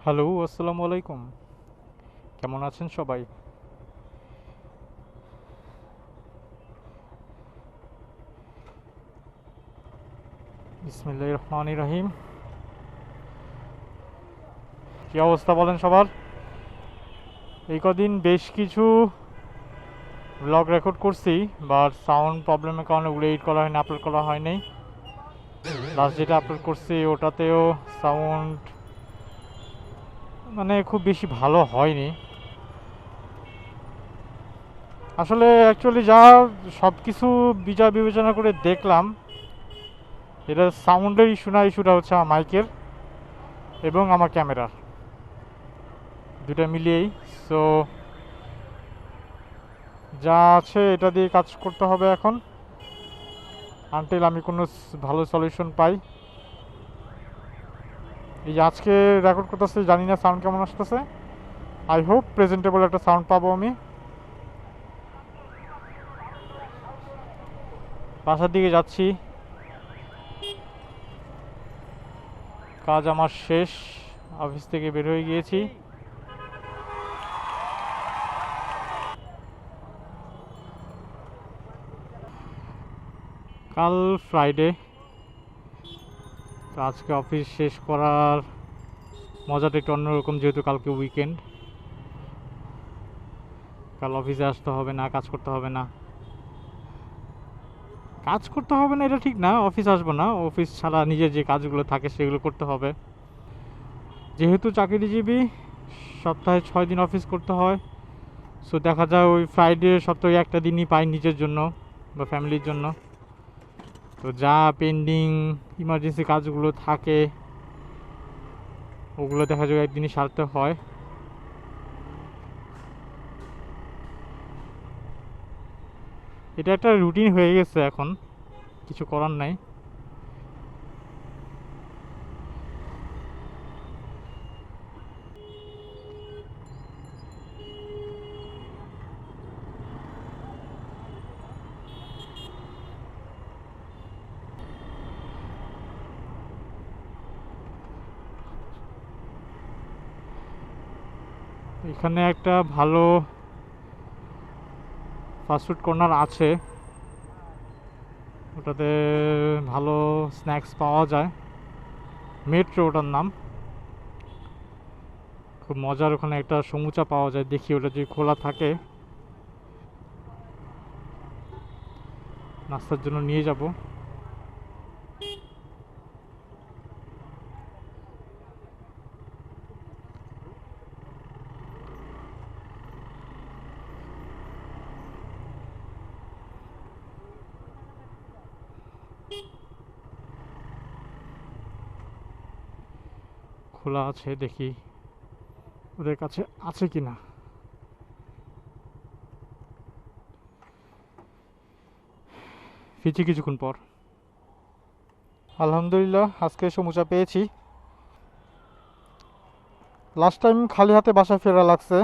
Hello, আসসালামু আলাইকুম। কেমন আছেন সবাই? বিসমিল্লাহির রহমানির রহিম। কি অবস্থা বলেন সবার? এই কদিন বেশ কিছু ব্লগ রেকর্ড করছি, বাট সাউন্ড প্রবলেমের কারণে ওগুলো এডিট করা হয়নি, আপলোড করা হয়নি। লাস্ট যেটা আপলোড করছি ওটাতেও সাউন্ড মানে খুব বেশি ভালো হয়নি। আসলে অ্যাকচুয়ালি যা সব কিছু বিচার বিবেচনা করে দেখলাম, এটা সাউন্ডের ইস্যু না, ইস্যুটা হচ্ছে আমার মাইকের এবং আমার ক্যামেরার, দুটা মিলিয়েই। সো যা আছে এটা দিয়ে কাজ করতে হবে এখন, আনটিল আমি কোনো ভালো সলিউশন পাই। এই যে আজকে রেকর্ড করতেছে, জানি না সাউন্ড কেমন আসতেছে। আই হোপ প্রেজেন্টেবল একটা সাউন্ড পাবো আমি। বাসার দিকে যাচ্ছি, কাজ আমার শেষ, অফিস থেকে বের হয়ে গিয়েছি। কাল ফ্রাইডে, তো আজকে অফিস শেষ করার মজাটা একটু অন্যরকম, যেহেতু কালকে উইকেন্ড। কাল অফিসে আসতে হবে না, কাজ করতে হবে না। কাজ করতে হবে না এটা ঠিক না, অফিস আসবো না, অফিস ছাড়া নিজের যে কাজগুলো থাকে সেগুলো করতে হবে। যেহেতু চাকরিজীবী, সপ্তাহে 6 দিন অফিস করতে হয়। সো দেখা যায় ওই ফ্রাইডে সপ্তাহে একটা দিনই পাই নিজের জন্য বা ফ্যামিলির জন্য। তো যা পেন্ডিং ইমার্জেন্সি কাজগুলো থাকে ওগুলো দেখা যায় একদিনই সারতে হয়। এটা একটা রুটিন হয়ে গেছে এখন, কিছু করার নাই। এখানে একটা ভালো ফাস্টফুড কর্নার আছে, ওটাতে ভালো স্ন্যাক্স পাওয়া যায়। মেট্রো ওটার নাম, খুব মজার। ওখানে একটা সমুচা পাওয়া যায়, দেখি ওটা যদি খোলা থাকে নাস্তার জন্য নিয়ে যাব। খোলা আছে, দেখি ওদের কাছে আছে কিনা। ফিরছি কিছুক্ষণ পর। আলহামদুলিল্লাহ আজকে সমুচা পেয়েছি। লাস্ট টাইম খালি হাতে বাসায় ফেরা লাগছে,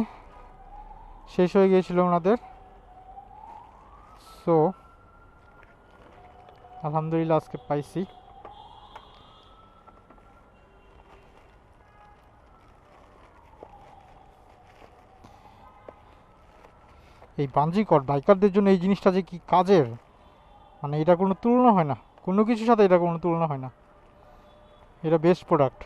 শেষ হয়ে গিয়েছিল ওনাদের। সো আলহামদুলিল্লাহ আজকে পাইছি। এই বাঞ্জিকর বাইকারদের জন্য এই জিনিসটা যে কি কাজের, মানে এটা কোনো তুলনা হয় না, কোনো কিছুর সাথে এটা কোনো তুলনা হয় না। এটা বেস্ট প্রোডাক্ট।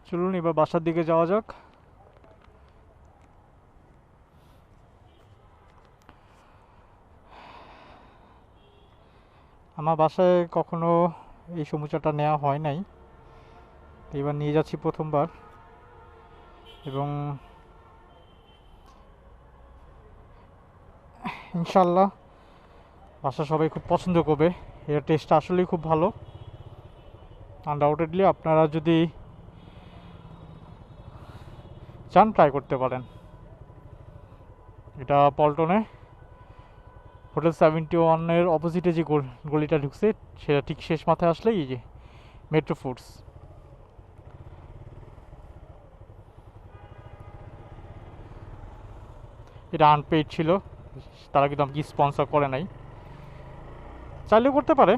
চলুন এবার বাসার দিকে যাওয়া যাক। আমার বাসায় কখনো এই সমুচাটা নেওয়া হয় নাই, এবার নিয়ে যাচ্ছি প্রথমবার। এবং ইনশাল্লাহ বাসা সবাই খুব পছন্দ করবে, এর টেস্টটা আসলেই খুব ভালো। আনডাউটেডলি আপনারা যদি চান ট্রাই করতে পারেন। এটা পল্টনে হোটেল 71-এর অপোজিটে যে গলিটা ঢুকছে সেটা ঠিক শেষ মাথায় আসলেই এই যে মেট্রো ফুডস। এটা আনপেইড ছিল, তারা কিন্তু আমাকে স্পন্সর করে নাই। চাইলেও করতে পারে,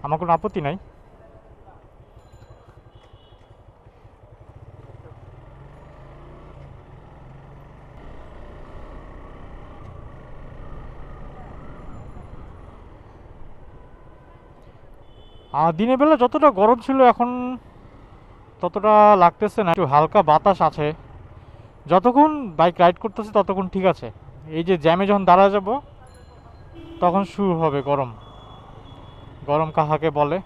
আমার কোনো আপত্তি নাই। আর দিনের বেলা যতটা গরম ছিল এখন ততটা লাগতেছে না, একটু হালকা বাতাস আছে। যতক্ষণ বাইক রাইড করতেছে ততক্ষণ ঠিক আছে। এই যে জ্যামে যখন দাঁড়া যাব তখন শুরু হবে গরম। গরম কাহাকে বলে।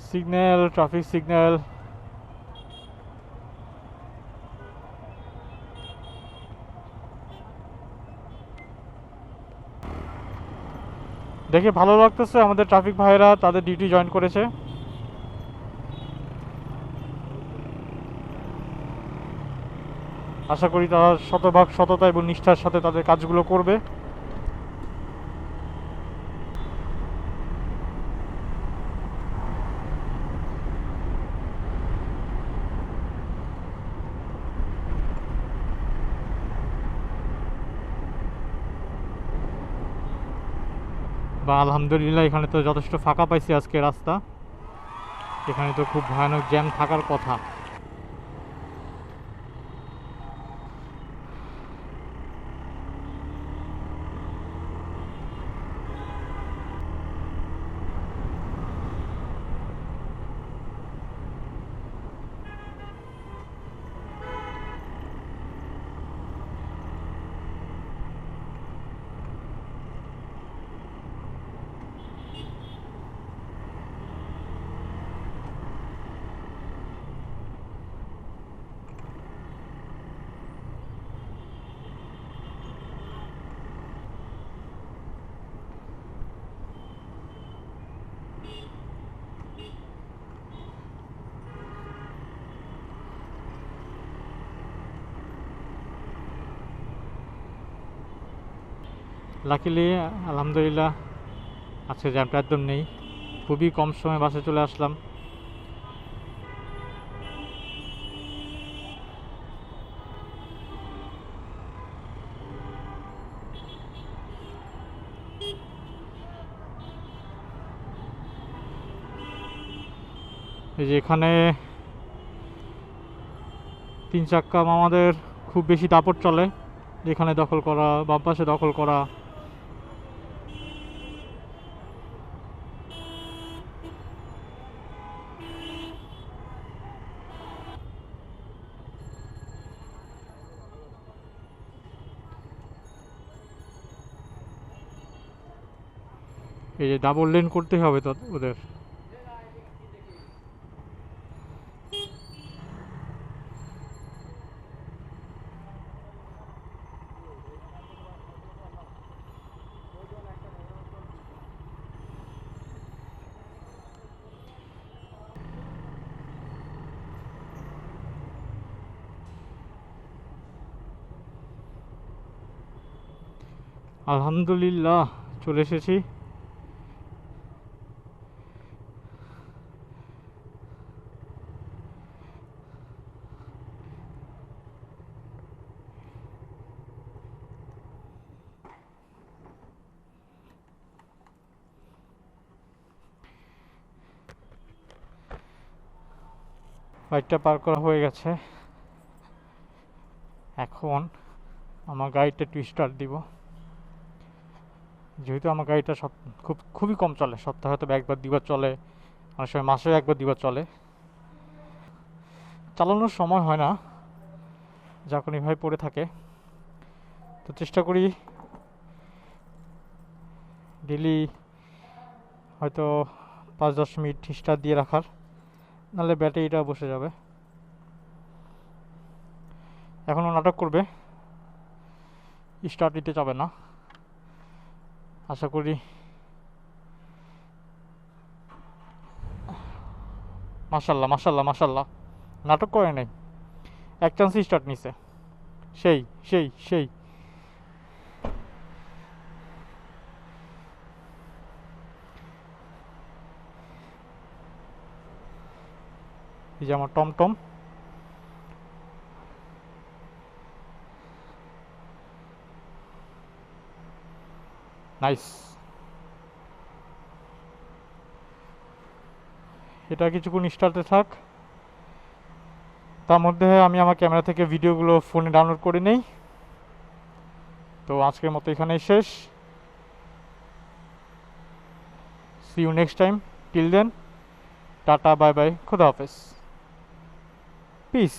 Signal, traffic signal. দেখে ভালো লাগতেছে আমাদের ট্রাফিক ভাইরা তাদের ডিউটি জয়েন করেছে। আশা করি তারা শতভাগ সততা এবং নিষ্ঠার সাথে তাদের কাজগুলো করবে। বা আলহামদুলিল্লাহ এখানে তো যথেষ্ট ফাঁকা পাইছি আজকে রাস্তা। এখানে তো খুব ভয়ানক জ্যাম থাকার কথা। লাকিলি আলহামদুলিল্লাহ আজকে জ্যামটা একদম নেই। খুবই কম সময়ে বাসে চলে আসলাম। এই যে এখানে 3 চাক্কা আমাদের খুব বেশি দাপট চলে। এখানে দখল করা, বাম পাশে দখল করা। এই যে ডাবল লেন করতে হবে তো ওদের। আলহামদুলিল্লাহ চলে এসেছি। বাইকটা পার করা হয়ে গেছে। এখন আমার গাড়িটা একটু স্টার্ট দিব। যেহেতু আমার গাড়িটা খুবই কম চলে, সপ্তাহে হয়তো একবার দুবার চলে, অনেক সময় মাসেও একবার দুবার চলে, চালানোর সময় হয় না, যখন এভাবে পড়ে থাকে। তো চেষ্টা করি ডেলি হয়তো 5-10 মিনিট স্টার্ট দিয়ে রাখার, নাহলে ব্যাটারিটা বসে যাবে। এখনও নাটক করবে, স্টার্ট দিতে যাবে না। আশা করি মাশাল্লাহ মাশাল্লাহ মাশাল্লাহ, নাটক করে নাই, এক চান্সে স্টার্ট নিছে। সেই সেই সেই এই যে আমার টমটম, নাইস। এটা কিছুক্ষণ স্টার্টে থাক, তার মধ্যে আমি আমার ক্যামেরা থেকে ভিডিওগুলো ফোনে ডাউনলোড করে নেই। তো আজকের মতো এখানেই শেষ। See you next time, till then tata bye bye, খুদা হাফেজ, পিস।